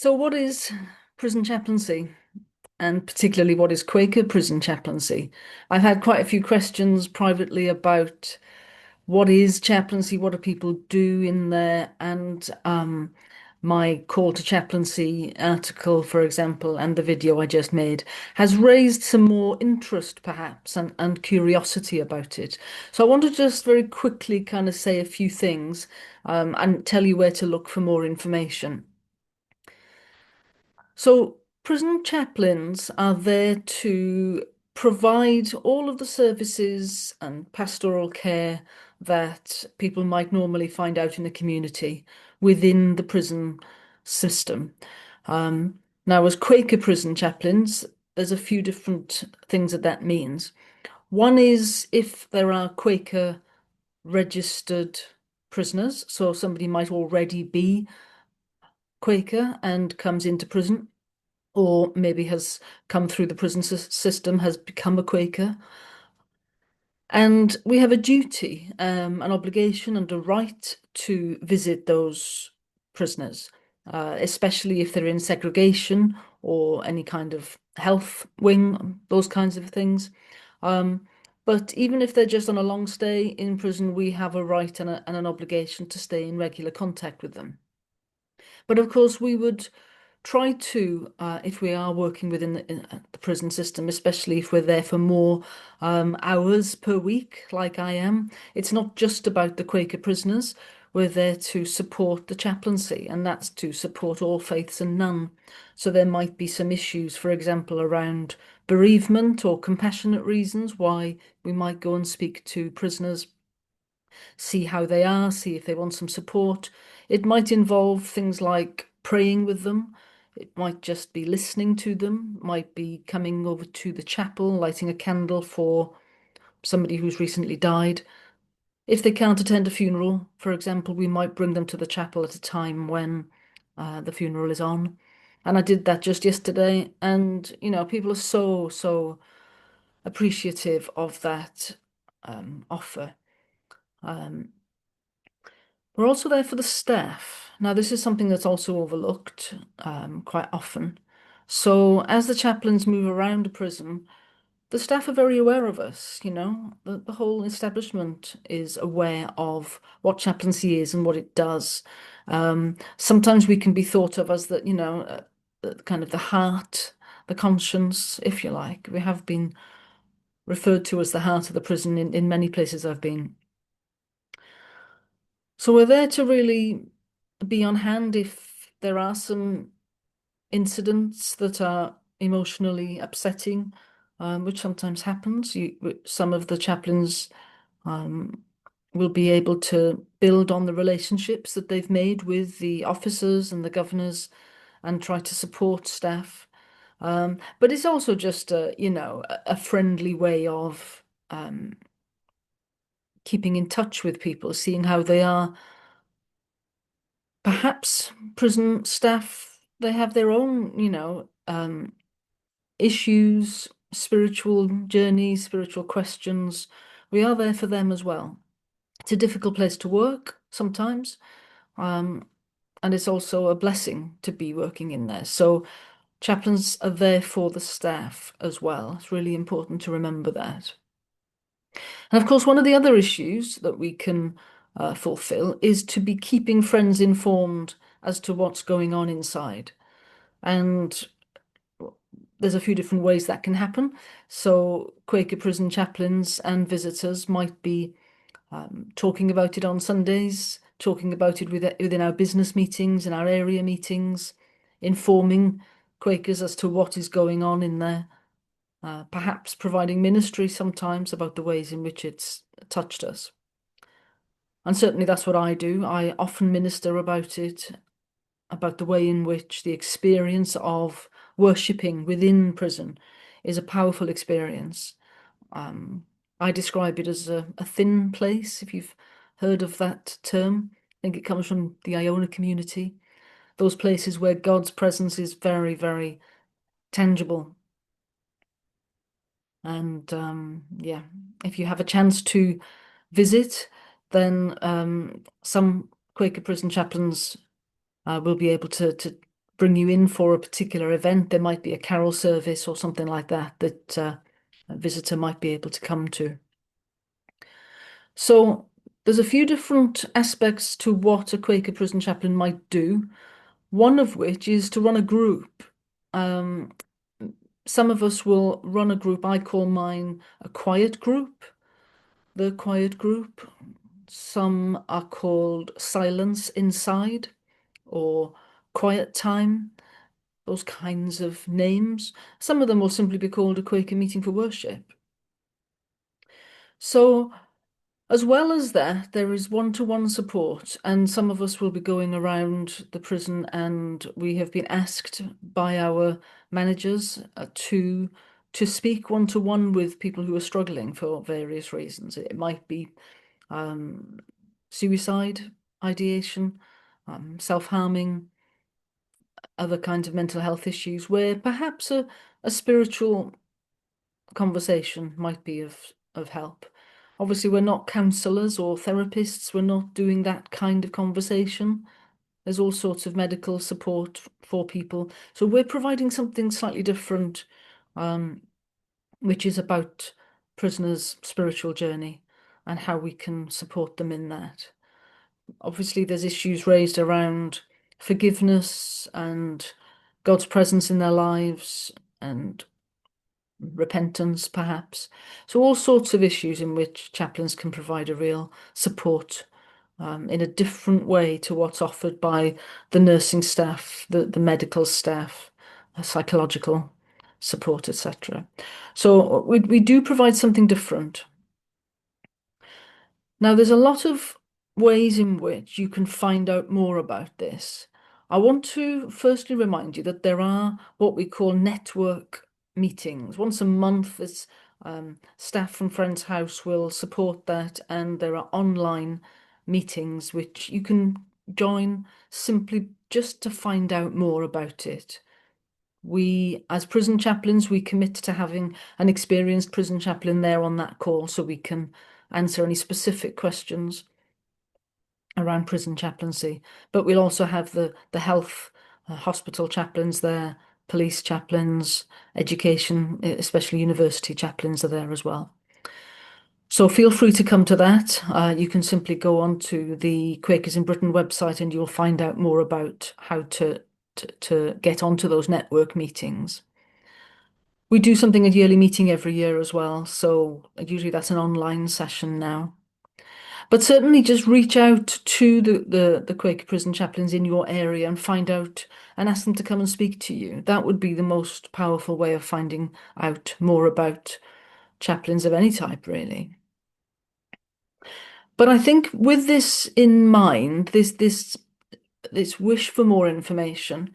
So, what is prison chaplaincy, and particularly what is Quaker prison chaplaincy? I've had quite a few questions privately about what is chaplaincy, what do people do in there, and my call to chaplaincy article, for example, and the video I just made has raised some more interest, perhaps, and curiosity about it. So, I want to just very quickly kind of say a few things and tell you where to look for more information. So, prison chaplains are there to provide all of the services and pastoral care that people might normally find out in the community within the prison system. Um, Now, as Quaker prison chaplains, there's a few different things that means. One is if there are Quaker registered prisoners, so somebody might already be Quaker and comes into prison, or maybe has come through the prison system, has become a Quaker. And we have a duty, an obligation, and a right to visit those prisoners, especially if they're in segregation or any kind of health wing, those kinds of things. Um, but even if they're just on a long stay in prison, we have a right and an obligation to stay in regular contact with them. But of course, we would try to, if we are working within the prison system, especially if we're there for more hours per week, like I am, it's not just about the Quaker prisoners. We're there to support the chaplaincy, and that's to support all faiths and none. So there might be some issues, for example, around bereavement or compassionate reasons why we might go and speak to prisoners, see how they are, see if they want some support. It might involve things like praying with them. It might just be listening to them, might be coming over to the chapel, lighting a candle for somebody who's recently died. If they can't attend a funeral, for example, we might bring them to the chapel at a time when the funeral is on. And I did that just yesterday, and people are so appreciative of that offer. Um, We're also there for the staff. Now, this is something that's also overlooked quite often. So, as the chaplains move around the prison, the staff are very aware of us, the whole establishment is aware of what chaplaincy is and what it does. Sometimes we can be thought of as kind of the heart, the conscience, if you like. We have been referred to as the heart of the prison in many places I've been. So we're there to really be on hand if there are some incidents that are emotionally upsetting, which sometimes happens. Some of the chaplains um, will be able to build on the relationships that they've made with the officers and the governors and try to support staff. But it's also just a friendly way of keeping in touch with people, seeing how they are. Perhaps prison staff, they have their own, issues, spiritual journeys, spiritual questions. We are there for them as well. It's a difficult place to work sometimes, um, and it's also a blessing to be working in there. So chaplains are there for the staff as well. It's really important to remember that. And of course, one of the other issues that we can fulfill is to be keeping friends informed as to what's going on inside. And there's a few different ways that can happen. So, Quaker prison chaplains and visitors might be talking about it on Sundays, talking about it within our business meetings and our area meetings, informing Quakers as to what is going on in there, perhaps providing ministry sometimes about the ways in which it's touched us. And certainly that's what I do. I often minister about it, about the way in which the experience of worshipping within prison is a powerful experience. Um, I describe it as a thin place, if you've heard of that term. I think it comes from the Iona community, those places where God's presence is very, very tangible. And yeah, if you have a chance to visit, then some Quaker prison chaplains will be able to bring you in for a particular event. There might be a carol service or something like that that a visitor might be able to come to. So there's a few different aspects to what a Quaker prison chaplain might do, one of which is to run a group. Um, some of us will run a group. I call mine a quiet group, the quiet group. Some are called silence inside or quiet time, those kinds of names. Some of them will simply be called a Quaker meeting for worship. So as well as that, there is one-to-one support, and some of us will be going around the prison, and we have been asked by our managers to speak one-to-one with people who are struggling for various reasons. It might be um, suicide, ideation, self-harming, other kinds of mental health issues, where perhaps a spiritual conversation might be of help. Obviously, we're not counselors or therapists. We're not doing that kind of conversation. There's all sorts of medical support for people. So we're providing something slightly different, um, which is about prisoners' spiritual journey and how we can support them in that. Obviously, there's issues raised around forgiveness and God's presence in their lives and repentance, perhaps. So all sorts of issues in which chaplains can provide a real support in a different way to what's offered by the nursing staff, the medical staff, psychological support, etc. So we do provide something different. Now, there's a lot of ways in which you can find out more about this. I want to firstly remind you that there are what we call network meetings. Once a month, it's staff from Friends House will support that, and there are online meetings which you can join simply just to find out more about it. We, as prison chaplains, we commit to having an experienced prison chaplain there on that call so we can answer any specific questions around prison chaplaincy. But we'll also have the health hospital chaplains there, police chaplains, education, especially university chaplains are there as well. So feel free to come to that. You can simply go onto the Quakers in Britain website and you'll find out more about how to get onto those network meetings. We do something a yearly meeting every year as well, so usually that's an online session now. But certainly just reach out to the Quaker prison chaplains in your area and find out and ask them to come and speak to you. That would be the most powerful way of finding out more about chaplains of any type, really. But I think with this in mind, this wish for more information,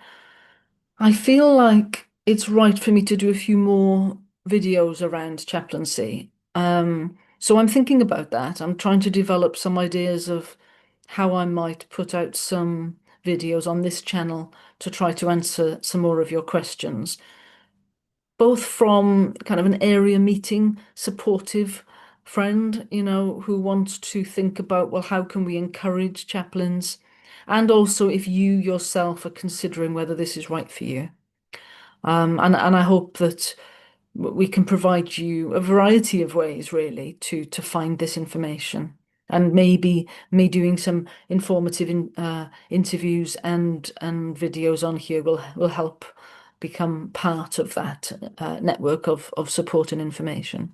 I feel like it's right for me to do a few more videos around chaplaincy. So I'm thinking about that. I'm trying to develop some ideas of how I might put out some videos on this channel to try to answer some more of your questions, both from kind of an area meeting supportive friend, who wants to think about, well, how can we encourage chaplains? And also if you yourself are considering whether this is right for you. And I hope that we can provide you a variety of ways, really, to find this information. And maybe me doing some informative interviews and videos on here will help become part of that network of support and information.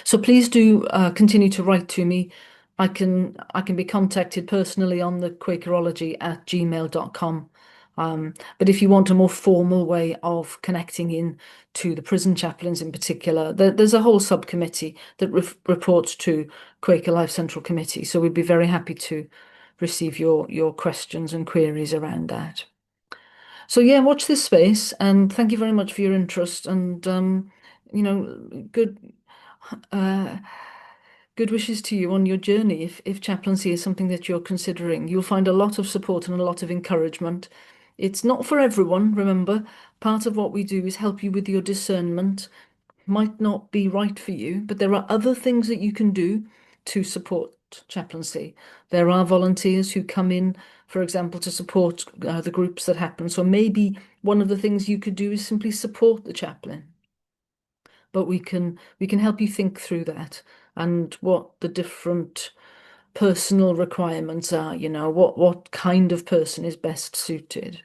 So please do continue to write to me. I can be contacted personally on the Quakerology@gmail.com. But if you want a more formal way of connecting in to the prison chaplains in particular, there's a whole subcommittee that reports to Quaker Life Central Committee. So we'd be very happy to receive your questions and queries around that. So yeah, watch this space and thank you very much for your interest and you know, good uh, good wishes to you on your journey. If chaplaincy is something that you're considering, you'll find a lot of support and a lot of encouragement. It's not for everyone, remember. Part of what we do is help you with your discernment. Might not be right for you, but there are other things that you can do to support chaplaincy. There are volunteers who come in for example, to support the groups that happen. So maybe one of the things you could do is simply support the chaplain. But we can help you think through that and what the different personal requirements are, what kind of person is best suited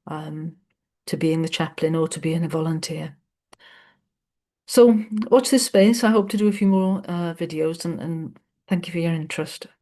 um, to being the chaplain or to being a volunteer. So watch this space. I hope to do a few more videos and thank you for your interest.